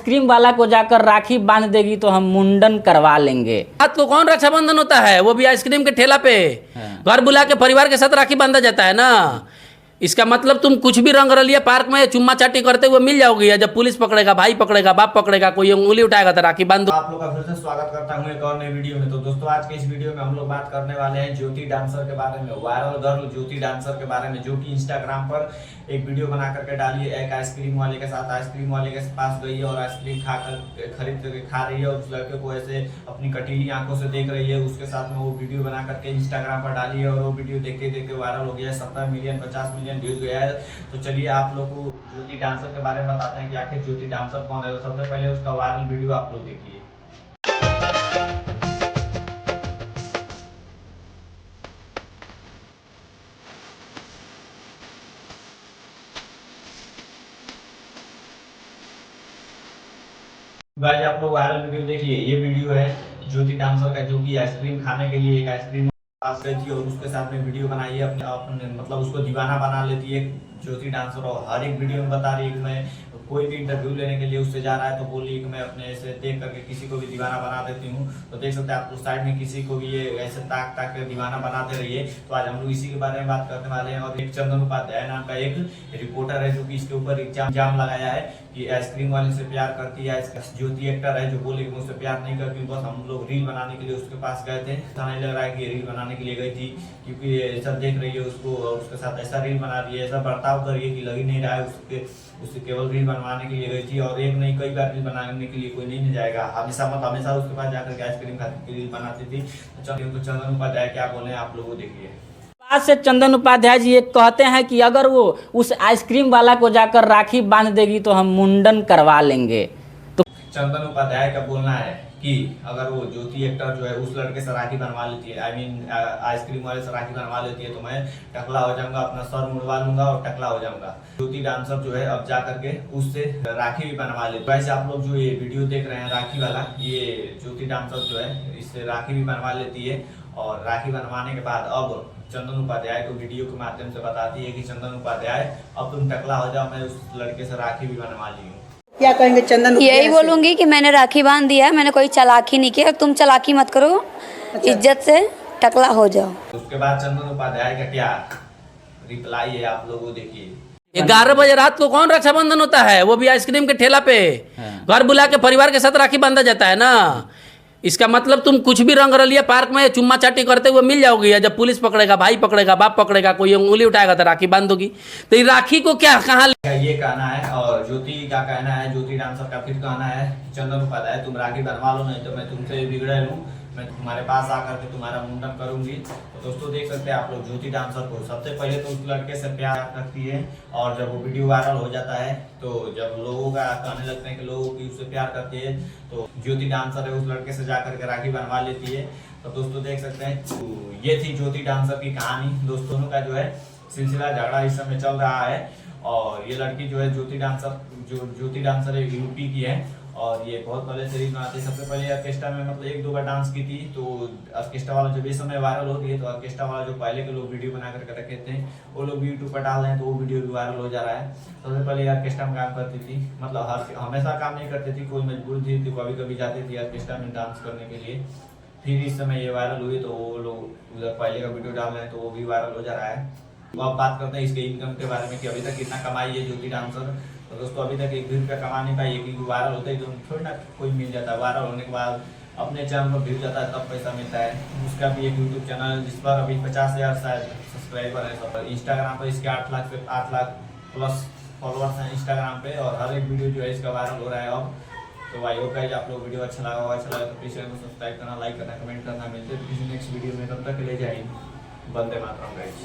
Ice cream वाला को जाकर राखी बांध देगी तो हम मुंडन करवा लेंगे। रात को कौन रक्षाबंधन होता है, वो भी आइसक्रीम के ठेला पे घर बुला के परिवार के साथ राखी बांधा जाता है ना। इसका मतलब तुम कुछ भी रंग रलिया पार्क में चुम्मा चाटी करते हुए मिल जाओगी, या जब पुलिस पकड़ेगा, भाई पकड़ेगा, बाप पकड़ेगा, कोई उंगली उठाएगा तो राखी बांध दो। आप लोग का फिर से स्वागत करता हूं एक और नई वीडियो में। तो दोस्तों आज के इस वीडियो में हम लोग बात करने वाले हैं ज्योति डांसर के बारे में, वायरल गर्ल ज्योति डांसर के बारे में, जो कि इंस्टाग्राम पर एक वीडियो बना करके डाली है। एक आइसक्रीम वाले के साथ आइसक्रीम वाले के पास गई है और आइसक्रीम खरीद करके खा रही है और उस लड़के को ऐसे अपनी कटीली आंखों से देख रही है। उसके साथ में वो वीडियो बना करके इंस्टाग्राम पर डाली है और वो वीडियो देखते देखते वायरल हो गया है। 70 मिलियन 50 मिलियन व्यूज गया है। तो चलिए आप लोग को ज्योति डांसर के बारे में बताते हैं कि आखिर ज्योति डांसर कौन है। तो सबसे पहले उसका वायरल वीडियो आप लोग देखिए। गाइस आप लोग वायरल वीडियो देखिए। ये वीडियो है ज्योति डांसर का, जो कि आइसक्रीम खाने के लिए एक आइसक्रीम पास गई थी और उसके साथ में वीडियो बनाई है। अपने मतलब उसको दीवाना बना लेती है ज्योति डांसर, और हर एक वीडियो में बता रही है कि मैं कोई भी इंटरव्यू लेने के लिए उससे जा रहा है तो बोली कि मैं अपने ऐसे देख करके किसी को भी दीवाना बना देती हूँ। तो देख सकते हैं आप उस साइड में किसी को भी ये ऐसे ताक ताक कर दीवाना बनाते रहिए। तो आज हम लोग इसी के बारे में बात करने वाले हैं। और एक चंदन उपाध्याय नाम का एक रिपोर्टर है जो कि इसके ऊपर इल्जाम लगाया है कि आइसक्रीम वाले से प्यार करती है। ज्योति एक्टर है जो बोले कि मुझसे प्यार नहीं करती, बस हम लोग रील बनाने के लिए उसके पास गए थे। ऐसा नहीं लग रहा है कि रील बनाने के लिए गई थी, क्योंकि ऐसा देख रही है उसको और उसके साथ ऐसा रील बना रही है, ऐसा बर्ताव कर रही है कि लग ही नहीं रहा है उससे केवल रील बनवाने के लिए गई थी। और एक नहीं कई बार रील बनाने के लिए कोई नहीं जाएगा, हमेशा उसके पास जाकर के आइसक्रीम खाने की रील बनाती थी। तो चंदन उपाध्याय क्या बोले आप लोगों देखिए। आज से चंदन उपाध्याय जी ये कहते हैं कि अगर वो उस आइसक्रीम वाला को जाकर राखी बांध देगी तो हम मुंडन करवा लेंगे। तो चंदन उपाध्याय का बोलना है कि अगर वो ज्योति एक्टर जो है उस लड़के से राखी बनवा लेती है, आइसक्रीम वाले से राखी बनवा लेती है, तो मैं टकला हो जाऊंगा, अपना सर मुड़वा लूंगा और टकला हो जाऊंगा। ज्योति डांसर जो है अब जा करके उससे राखी भी बनवा लेती है। वैसे आप लोग जो ये वीडियो देख रहे हैं राखी वाला, ये ज्योति डांसर जो है इससे राखी भी बनवा लेती है। और राखी बनवाने के बाद अब चंदन उपाध्याय को वीडियो के माध्यम से बताती है कि चंदन उपाध्याय अब तुम टकला हो जाओ, मैं उस लड़के से राखी भी बनवा ली हूँ। क्या कहेंगे चंदन? यही बोलूंगी कि मैंने राखी बांध दिया है, मैंने कोई चालाकी नहीं किया, तुम चालाकी मत करो। अच्छा। इज्जत से टकला हो जाओ। उसके बाद चंदन उपाध्याय का क्या रिप्लाई है आप लोगों देखिए। 11 बजे रात को कौन रक्षाबंधन होता है, वो भी आइसक्रीम के ठेला पे घर बुला के परिवार के साथ राखी बांधा जाता है ना। इसका मतलब तुम कुछ भी रंग रलिया पार्क में चुम्मा चाटी करते हुए मिल जाओगी, या जब पुलिस पकड़ेगा, भाई पकड़ेगा, बाप पकड़ेगा, कोई उंगली उठाएगा तो राखी बांध दोगी। तो ये राखी को क्या कहाँ ये कहना है। और ज्योति का कहना है, ज्योति डांसर का फिर कहना है चंदन उपाध्याय तुम राखी बनवा लो, नहीं तो मैं तुमसे बिगड़े लूं, मैं तुम्हारे पास आकर के तुम्हारा मुंडन करूंगी। तो दोस्तों देख सकते हैं आप लोग ज्योति डांसर को सबसे पहले तो उस लड़के से प्यार करती है, और जब वो वीडियो वायरल हो जाता है तो जब लोगों का कहने लगते हैं कि लोगों की उससे प्यार करती है, तो ज्योति डांसर है उस लड़के से जाकर के राखी बनवा लेती है। तो दोस्तों देख सकते हैं तो ये थी ज्योति डांसर की कहानी। दोस्तों का जो है सिलसिला झगड़ा इस समय चल रहा है। और ये लड़की जो है ज्योति डांसर है यूपी की है, और ये बहुत पहले से रील बनाती है। सबसे पहले ऑर्केस्ट्रा में मतलब 1-2 बार डांस की थी। तो ऑर्केस्ट्रा वाला जब ये समय वायरल हो रही है, तो ऑर्केस्ट्रा वाला जो पहले के लोग वीडियो बना करके रखे थे वो लोग भी यूट्यूब पर डाल रहे हैं, तो वो वीडियो भी वायरल हो जा रहा है। सबसे पहले ऑर्केस्ट्रा में काम करती थी, मतलब हमेशा काम नहीं करती थी, कोई मजबूर थी तो कभी कभी जाती थी ऑर्केस्ट्रा में डांस करने के लिए। फिर इस समय ये वायरल हुई तो वो लोग उधर पहले का वीडियो डाल रहे हैं, तो वो भी वायरल हो जा रहा है। तो अब बात करते हैं इसके इनकम के बारे में कि अभी तक कितना कमाई है ज्योति डांसर। तो दोस्तों अभी तक 1 भी रुपया कमा नहीं पाई है, क्योंकि वायरल होता है तो थोड़ी ना कोई मिल जाता है। वायरल होने के बाद अपने चैनल पर व्यू जाता है तब पैसा मिलता है। उसका भी एक यूट्यूब चैनल है जिस पर अभी 50,000 शायद सब्सक्राइबर है सब। इंस्टाग्राम पर इसके 8 लाख से 8 लाख प्लस फॉलोअर्स हैं इंस्टाग्राम पे, और हर एक वीडियो जो है इसका वायरल हो रहा है अब। तो आई होप गाइस आप लोग वीडियो अच्छा लगा होगा, अच्छा लगा तो प्लीज चैनल को सब्सक्राइब करना, लाइक करना, कमेंट करना। मिलते हैं किसी नेक्स्ट वीडियो में, तब तक के लिए जय हिंद, वंदे मातरम गाइस।